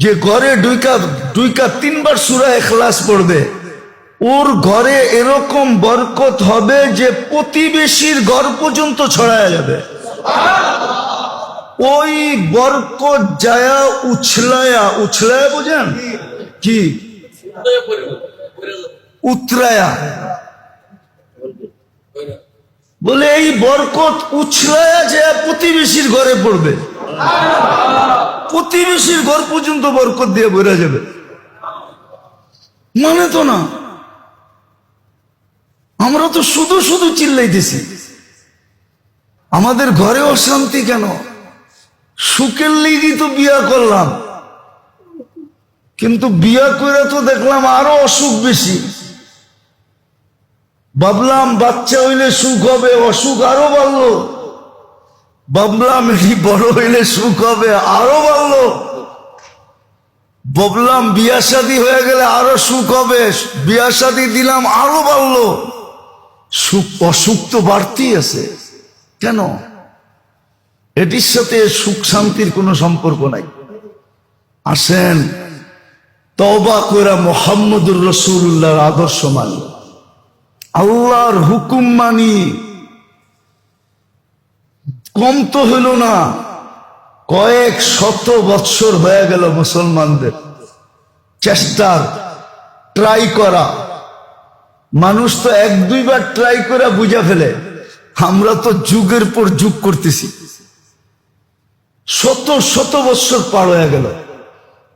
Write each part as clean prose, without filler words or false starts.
যে ঘরে দুইকা তিনবার সূরা ইখলাস পড়বে, ওর ঘরে এরকম বরকত হবে যে প্রতিবেশীর ঘর পর্যন্ত ছড়ায় যাবে। ওই বরকত যায়া উছলায়া বোঝেন কি উতরায়া বলে, এই বরকত উছলায়া যায় প্রতিবেশীর ঘরে পড়বে, প্রতিবেশীর ঘর পর্যন্ত বরকত দিয়ে ভরে যাবে। মানে তো না, আমরা তো শুধু শুধু চিল্লাইতেছি, আমাদের ঘরে অশান্তি কেন? সুখের লেগেই তো বিয়া করলাম, কিন্তু বিয়া করে তো দেখলাম আরো অসুখ বেশি। ভাবলাম বাচ্চা হইলে সুখ হবে, অসুখ আরো বাড়লো। ভাবলাম এটি বড় হইলে সুখ হবে, আরো বাড়লো। ভাবলাম বিয়া শাদী হয়ে গেলে আরো সুখ হবে, বিয়া শাদী দিলাম আরো বাড়লো। সুখ অসুখ তো বাড়তেই আছে কেন? এটির সাথে সুখ শান্তির কোনো সম্পর্ক নাই। আসেন তওবা কইরা মুহাম্মদুর রাসূলুল্লাহর আদর্শ মানি, আল্লাহর হুকুম মানি। কম তো হইল না, কয়েক শত বৎসর হয়ে গেল মুসলমানদের চেষ্টার, ট্রাই করা। মানুষ তো এক দুইবার ট্রাই করে বুঝা ফেলে, আমরা তো যুগের পর যুগ করতেছি। শত শত বৎসর পার হয়ে গেল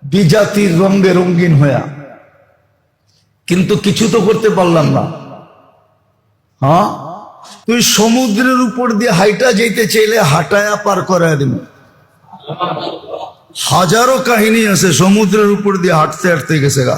বিজাতির রঙে রঙিন হইয়া, কিন্তু কিছু তো করতে পারলাম না। হ্যাঁ, তুই সমুদ্রের উপর দিয়ে হাইটা যেতে চাইলে হাঁটায়া পার করায় দিন। হাজারো কাহিনী আছে সমুদ্রের উপর দিয়ে হাঁটতে হাঁটতে গেছে গা।